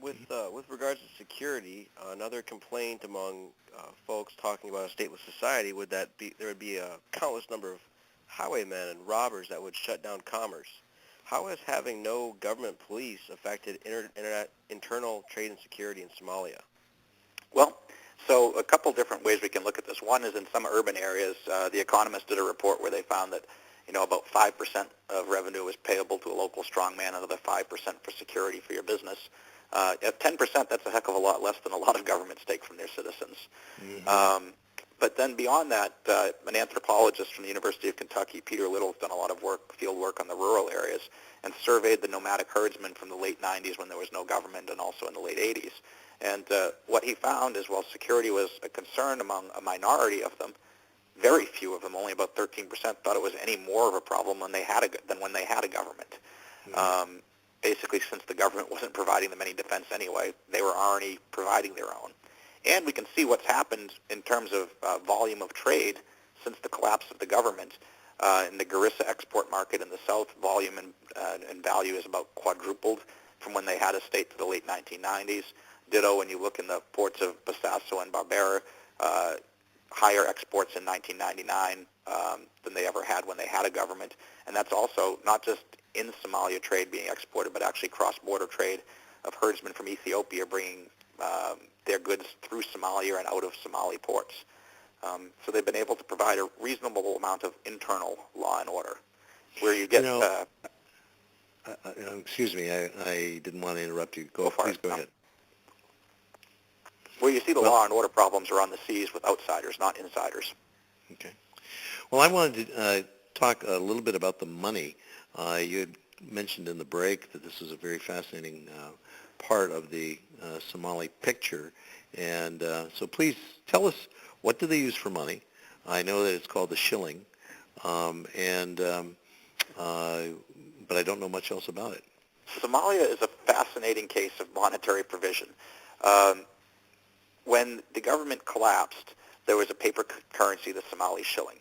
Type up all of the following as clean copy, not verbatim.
With regards to security, another complaint among folks talking about a stateless society would that be there would be a countless number of highwaymen and robbers that would shut down commerce. How has having no government police affected internal trade and security in Somalia? Well, so a couple different ways we can look at this. One is in some urban areas, the Economist did a report where they found that about 5% of revenue is payable to a local strongman, another 5% for security for your business. At 10%, that's a heck of a lot less than a lot of governments take from their citizens. Mm-hmm. But then beyond that, an anthropologist from the University of Kentucky, Peter Little, has done a lot of field work on the rural areas and surveyed the nomadic herdsmen from the late 90s when there was no government and also in the late 80s. And what he found is while security was a concern among a minority of them, very few of them, only about 13%, thought it was any more of a problem than when they had a government. Mm-hmm. Basically, since the government wasn't providing them any defense anyway, they were already providing their own. And we can see what's happened in terms of volume of trade since the collapse of the government. In the Garissa export market in the south, volume and value is about quadrupled from when they had a state to the late 1990s. Ditto when you look in the ports of Bosaso and Barbera, higher exports in 1999 than they ever had when they had a government. And that's also not just in Somalia trade being exported, but actually cross-border trade of herdsmen from Ethiopia bringing their goods through Somalia and out of Somali ports. So they've been able to provide a reasonable amount of internal law and order, where you get... excuse me, I didn't want to interrupt you. Please go ahead. Where you see the law and order problems are on the seas with outsiders, not insiders. Okay. Well, I wanted to talk a little bit about the money. You had mentioned in the break that this is a very fascinating part of the Somali picture. And so please tell us, what do they use for money? I know that it's called the shilling, but I don't know much else about it. Somalia is a fascinating case of monetary provision. When the government collapsed, there was a paper currency, the Somali shilling.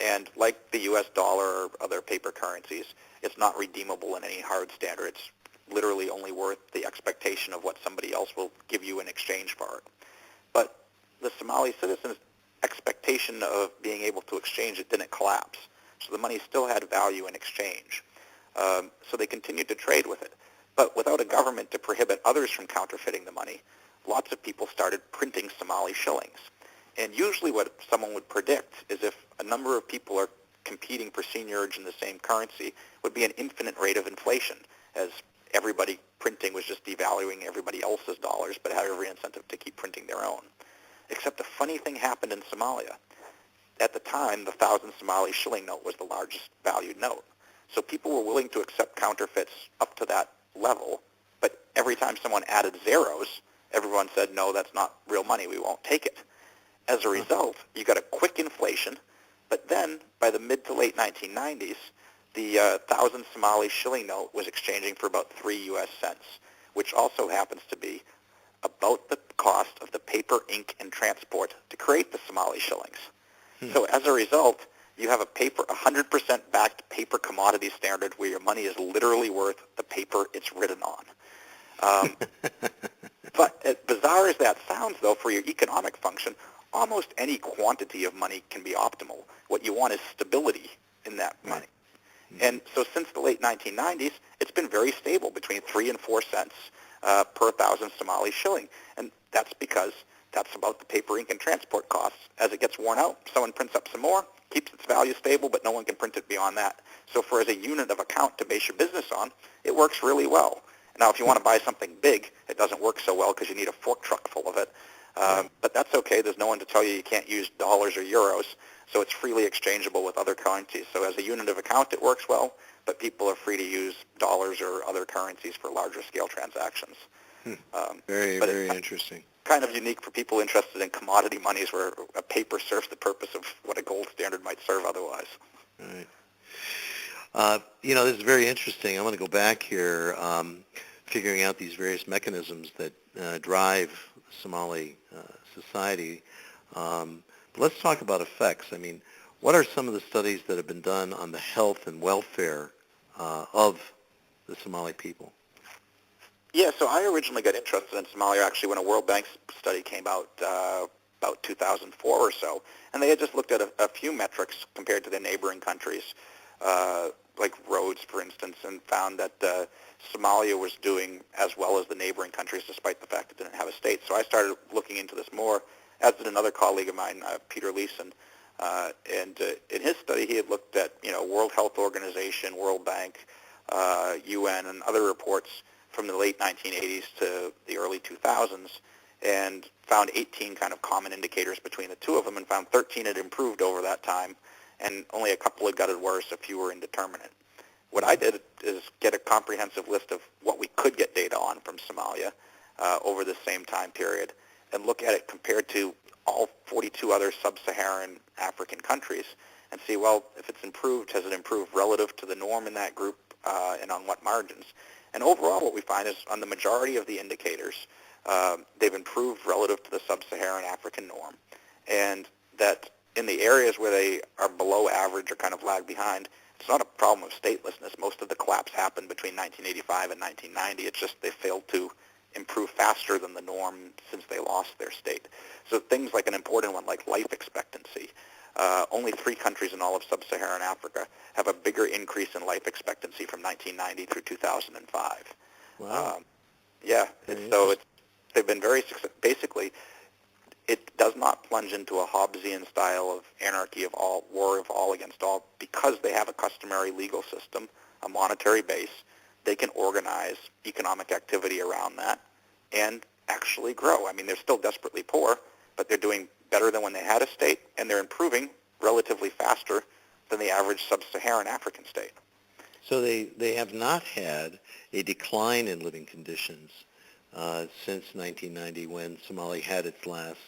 And like the U.S. dollar or other paper currencies, it's not redeemable in any hard standard. It's literally only worth the expectation of what somebody else will give you in exchange for it. But the Somali citizens' expectation of being able to exchange it didn't collapse. So the money still had value in exchange. So they continued to trade with it. But without a government to prohibit others from counterfeiting the money, lots of people started printing Somali shillings. And usually what someone would predict is if a number of people are competing for seigniorage in the same currency, would be an infinite rate of inflation, as everybody printing was just devaluing everybody else's dollars, but had every incentive to keep printing their own. Except a funny thing happened in Somalia. At the time, the 1,000 Somali shilling note was the largest valued note. So people were willing to accept counterfeits up to that level, but every time someone added zeros, everyone said, no, that's not real money, we won't take it. As a result, you got a quick inflation, but then by the mid to late 1990s, the 1,000 Somali shilling note was exchanging for about 3 U.S. cents, which also happens to be about the cost of the paper, ink, and transport to create the Somali shillings. So as a result, you have a 100% backed paper commodity standard where your money is literally worth the paper it's written on. But as bizarre as that sounds, though, for your economic function, almost any quantity of money can be optimal. What you want is stability in that money. And so since the late 1990s, it's been very stable between 3 and 4 cents per 1,000 Somali shilling. And that's because that's about the paper, ink, and transport costs. As it gets worn out, someone prints up some more, keeps its value stable, but no one can print it beyond that. So for as a unit of account to base your business on, it works really well. Now, if you want to buy something big, it doesn't work so well because you need a fork truck full of it. But that's okay. There's no one to tell you can't use dollars or euros, so it's freely exchangeable with other currencies. So as a unit of account, it works well, but people are free to use dollars or other currencies for larger scale transactions. Very interesting. Kind of unique for people interested in commodity monies where a paper serves the purpose of what a gold standard might serve otherwise. Right. This is very interesting. I want to go back here, figuring out these various mechanisms that drive Somali society. But let's talk about effects. I mean, what are some of the studies that have been done on the health and welfare of the Somali people? Yeah, so I originally got interested in Somalia actually when a World Bank study came out about 2004 or so, and they had just looked at a few metrics compared to their neighboring countries, like roads, for instance, and found that Somalia was doing as well as the neighboring countries despite the fact it didn't have a state. So I started looking into this more, as did another colleague of mine, Peter Leeson, and in his study he had looked at, World Health Organization, World Bank, UN, and other reports from the late 1980s to the early 2000s, and found 18 kind of common indicators between the two of them, and found 13 had improved over that time, and only a couple had gotten worse, a few were indeterminate. What I did is get a comprehensive list of what we could get data on from Somalia over the same time period, and look at it compared to all 42 other sub-Saharan African countries, and see, well, if it's improved, has it improved relative to the norm in that group, and on what margins? And overall, what we find is on the majority of the indicators, they've improved relative to the sub-Saharan African norm, and that in the areas where they are below average or kind of lag behind, it's not a problem of statelessness. Most of the collapse happened between 1985 and 1990. It's just they failed to improve faster than the norm since they lost their state. So things like an important one like life expectancy. Only 3 countries in all of sub-Saharan Africa have a bigger increase in life expectancy from 1990 through 2005. Wow. Yeah, they've been very successful. Basically, it does not plunge into a Hobbesian style of anarchy of all, war of all against all, because they have a customary legal system, a monetary base. They can organize economic activity around that and actually grow. I mean, they're still desperately poor, but they're doing better than when they had a state, and they're improving relatively faster than the average sub-Saharan African state. So they have not had a decline in living conditions since 1990 when Somalia had its last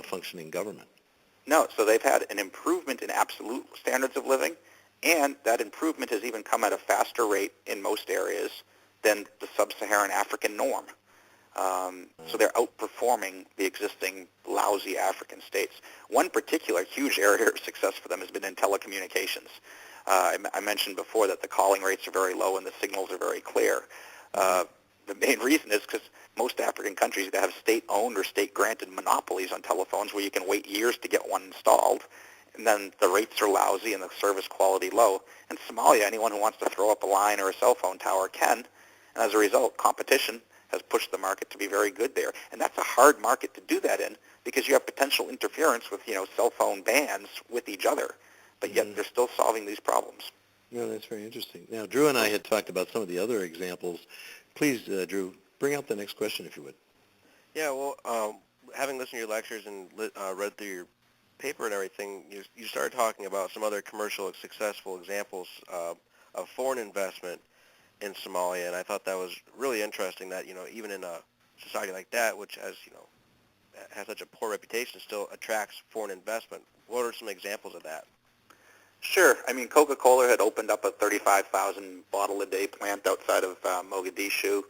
functioning government. No, so they've had an improvement in absolute standards of living, and that improvement has even come at a faster rate in most areas than the sub-Saharan African norm. So they're outperforming the existing lousy African states. One particular huge area of success for them has been in telecommunications. I mentioned before that the calling rates are very low and the signals are very clear. The main reason is because most African countries have state-owned or state-granted monopolies on telephones where you can wait years to get one installed, and then the rates are lousy and the service quality low. In Somalia, anyone who wants to throw up a line or a cell phone tower can, and as a result, competition has pushed the market to be very good there. And that's a hard market to do that in because you have potential interference with, cell phone bans with each other, but yet they're still solving these problems. No, that's very interesting. Now, Drew and I had talked about some of the other examples. Please, Drew, bring out the next question, if you would. Yeah, well, having listened to your lectures and read through your paper and everything, you started talking about some other commercial successful examples of foreign investment in Somalia, and I thought that was really interesting that, even in a society like that, which has such a poor reputation, still attracts foreign investment. What are some examples of that? Sure. I mean, Coca-Cola had opened up a 35,000 bottle a day plant outside of Mogadishu.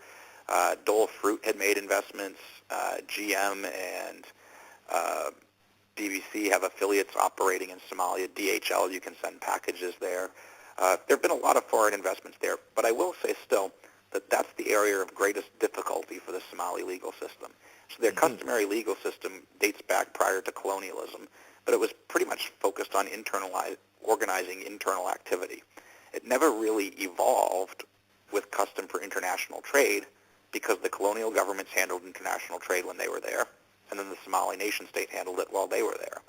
Dole Fruit had made investments. GM and BBC have affiliates operating in Somalia. DHL, you can send packages there. There have been a lot of foreign investments there, but I will say still that that's the area of greatest difficulty for the Somali legal system. So their customary legal system dates back prior to colonialism, but it was pretty much focused on organizing internal activity. It never really evolved with custom for international trade because the colonial governments handled international trade when they were there, and then the Somali nation state handled it while they were there.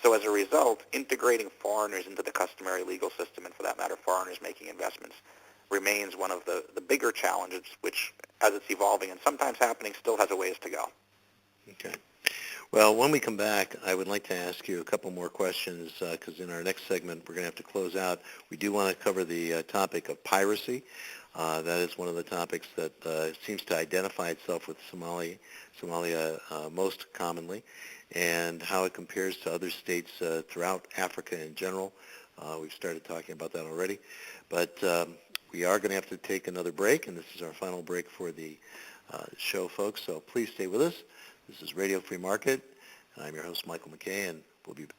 So as a result, integrating foreigners into the customary legal system, and for that matter, foreigners making investments, remains one of the bigger challenges, which, as it's evolving and sometimes happening, still has a ways to go. Okay. Well, when we come back, I would like to ask you a couple more questions because in our next segment, we're going to have to close out. We do want to cover the topic of piracy. That is one of the topics that seems to identify itself with Somalia most commonly, and how it compares to other states throughout Africa in general. We've started talking about that already. But we are going to have to take another break, and this is our final break for the show, folks. So please stay with us. This is Radio Free Market, and I'm your host, Michael McKay, and we'll be back.